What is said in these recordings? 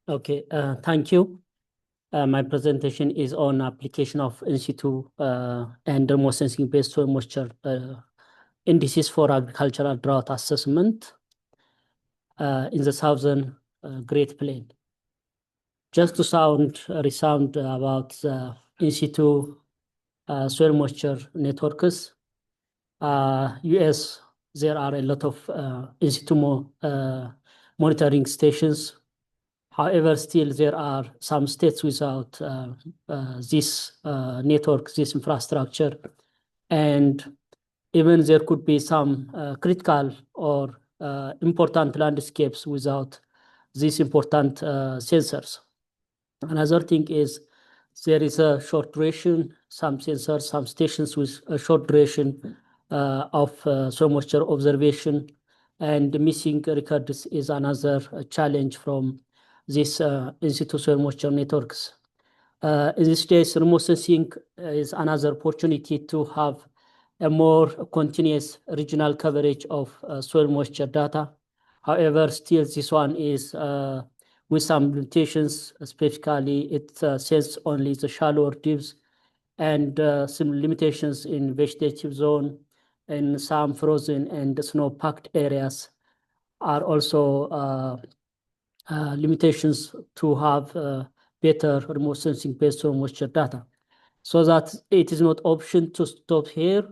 Okay, thank you. My presentation is on application of Situ and remote sensing-based soil moisture indices for agricultural drought assessment in the southern Great Plain. Just to resound about the Situ soil moisture networks, US, there are a lot of Situ monitoring stations. However, still there are some states without this network, this infrastructure, and even there could be some critical or important landscapes without these important sensors. Another thing is there is a short duration, some sensors, some stations with a short duration of soil moisture observation, and missing records is another challenge from these in-situ soil moisture networks. In this case, remote sensing is another opportunity to have a more continuous regional coverage of soil moisture data. However, still this one is with some limitations, specifically it senses only the shallower depths and some limitations in vegetative zone and some frozen and snow-packed areas are also limitations to have better remote sensing based on moisture data. So that it is not option to stop here,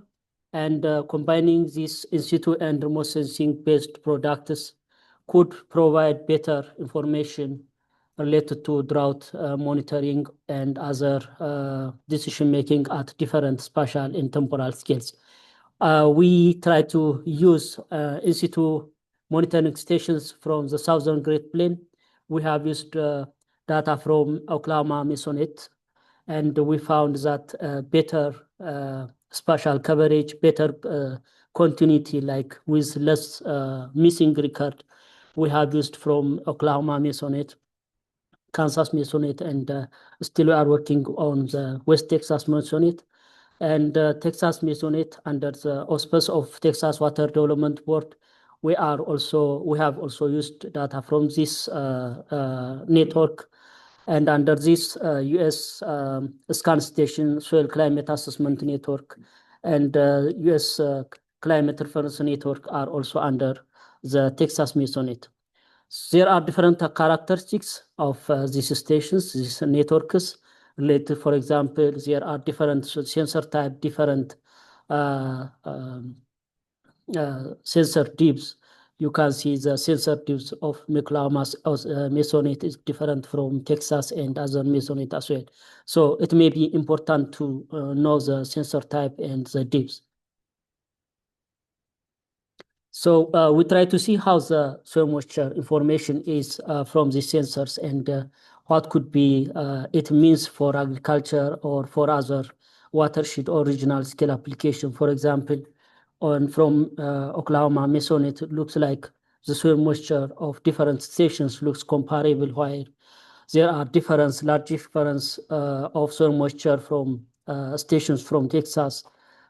and combining these in-situ and remote sensing based products could provide better information related to drought monitoring and other decision making at different spatial and temporal scales. We try to use in-situ monitoring stations from the southern Great Plain. We have used data from Oklahoma Masonet, and we found that better spatial coverage, better continuity, like with less missing record, we have used from Oklahoma Masonet, Kansas Masonet, and still we are working on the West Texas Masonet. And Texas Masonet, under the auspice of Texas Water Development Board, we have also used data from this network. And under this US scan station soil climate assessment network and US climate reference network are also under the Texas Masonet. There are different characteristics of these stations, these networks. Related, for example, there are different sensor type, different sensor depths. You can see the sensor depths of Oklahoma Masonet is different from Texas and other Masonet as well. So it may be important to know the sensor type and the depths. So we try to see how the soil moisture information is from the sensors and what could be it means for agriculture or for other watershed or regional scale application. For example, from Oklahoma Masonet, it looks like the soil moisture of different stations looks comparable, while there are large difference of soil moisture from stations from Texas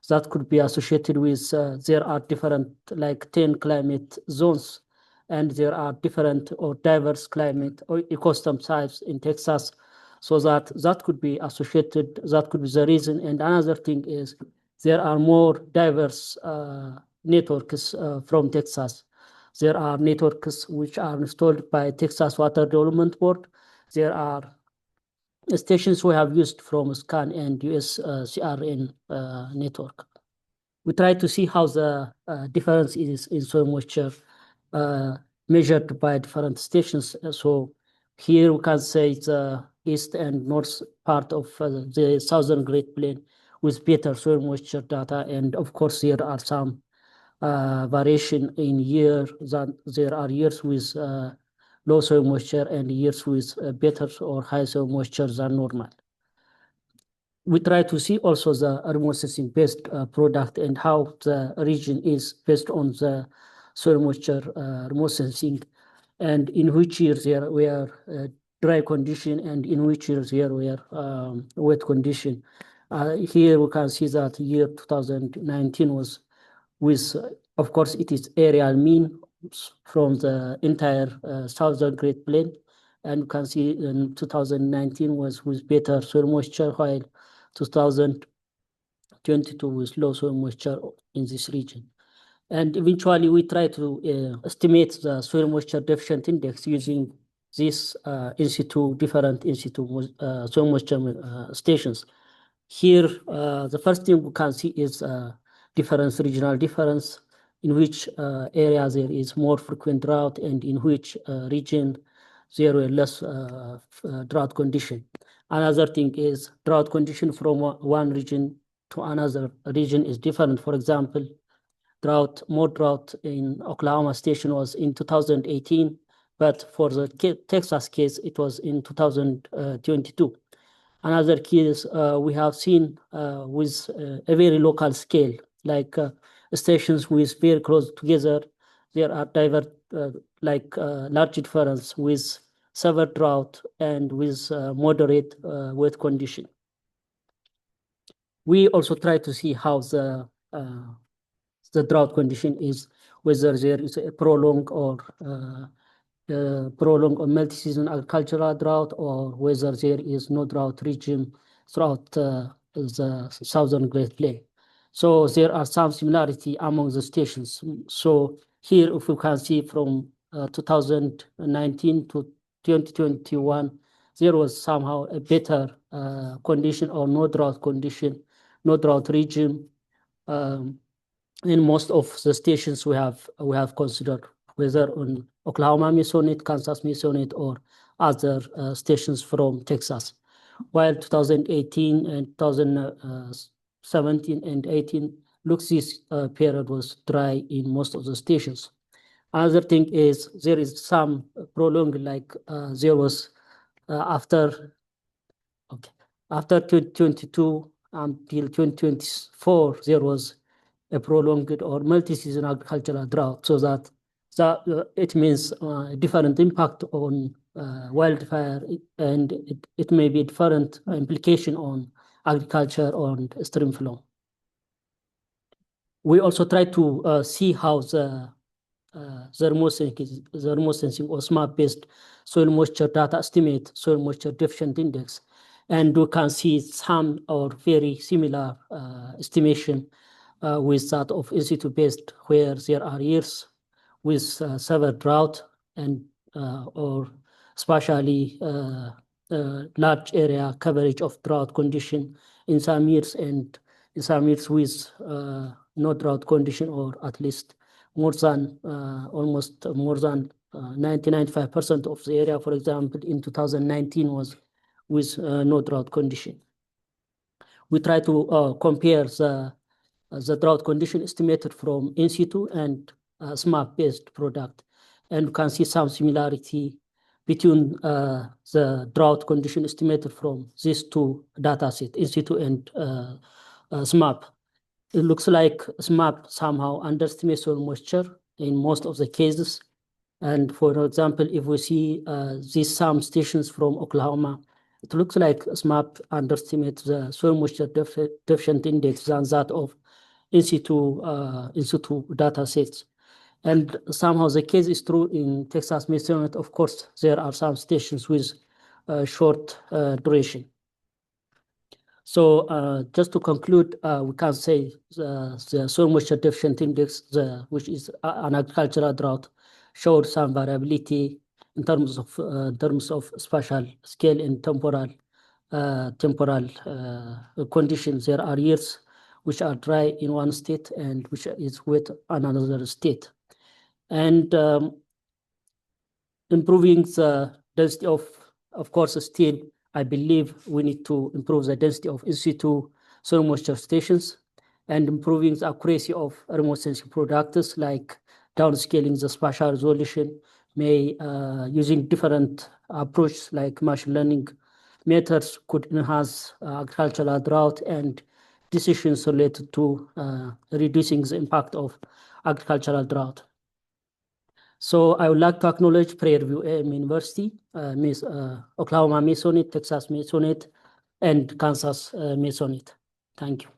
that could be associated with there are different like 10 climate zones, and there are different or diverse climate or ecosystem types in Texas. So that could be associated, that could be the reason. And another thing is there are more diverse networks from Texas. There are networks which are installed by Texas Water Development Board. There are stations we have used from SCAN and US CRN network. We try to see how the difference is in soil moisture measured by different stations. So here we can say the east and north part of the southern Great Plain with better soil moisture data. And of course, there are some variation in year. That there are years with low soil moisture and years with better or high soil moisture than normal. We try to see also the remote sensing based product and how the region is based on the soil moisture remote sensing, and in which years there were dry condition and in which years there were wet condition. Here we can see that year 2019 was with, of course, it is aerial mean from the entire southern Great Plain, And you can see in 2019 was with better soil moisture, while 2022 with low soil moisture in this region. And eventually we try to estimate the soil moisture deficient index using these different in situ soil moisture stations. Here, the first thing we can see is regional difference, in which area there is more frequent drought and in which region there were less drought condition. Another thing is drought condition from one region to another region is different. For example, more drought in Oklahoma station was in 2018, but for the Texas case, it was in 2022. Another case we have seen with a very local scale, like stations with very close together, there are large difference with severe drought and with moderate wet condition. We also try to see how the drought condition is, whether there is a prolonged or multi-season agricultural drought, or whether there is no drought region throughout the southern Great Plains. So there are some similarity among the stations. So here, if you can see from 2019 to 2021, there was somehow a better condition or no drought condition, no drought region in most of the stations we have considered, whether on Oklahoma Masonite, Kansas Masonite, or other stations from Texas. While 2018 and 2017 and 18 looks this period was dry in most of the stations. Another thing is there is some prolonged, like there was after 2022 until 2024, there was a prolonged or multi-season agricultural drought, so that it means a different impact on wildfire, and it may be different implication on agriculture and stream flow. We also try to see how the remote sensing or SMAP-based soil moisture data estimate soil moisture deficient index, and we can see some or very similar estimation with that of in situ based, where there are years with severe drought and or especially large area coverage of drought condition in some years, and in some years with no drought condition, or at least almost more than 95% of the area. For example, in 2019 was with no drought condition. We try to compare the drought condition estimated from in situ and SMAP-based product, and you can see some similarity between the drought condition estimated from these two data sets, in situ and SMAP. It looks like SMAP somehow underestimates soil moisture in most of the cases. And for example, if we see these some stations from Oklahoma, it looks like SMAP underestimates the soil moisture deficient index than that of in situ data sets. And somehow the case is true in Texas Masonite. Of course, there are some stations with short duration. So just to conclude, we can say the soil moisture deficient index, which is an agricultural drought, showed some variability in terms of spatial scale and temporal conditions. There are years which are dry in one state and which is wet in another state. And improving the density of course, still, I believe we need to improve the density of in situ soil moisture stations, and improving the accuracy of remote sensing products, like downscaling the spatial resolution, using different approaches like machine learning methods could enhance agricultural drought and decisions related to reducing the impact of agricultural drought. So I would like to acknowledge Prairie University, Oklahoma Masonite, Texas Masonite, and Kansas Masonite. Thank you.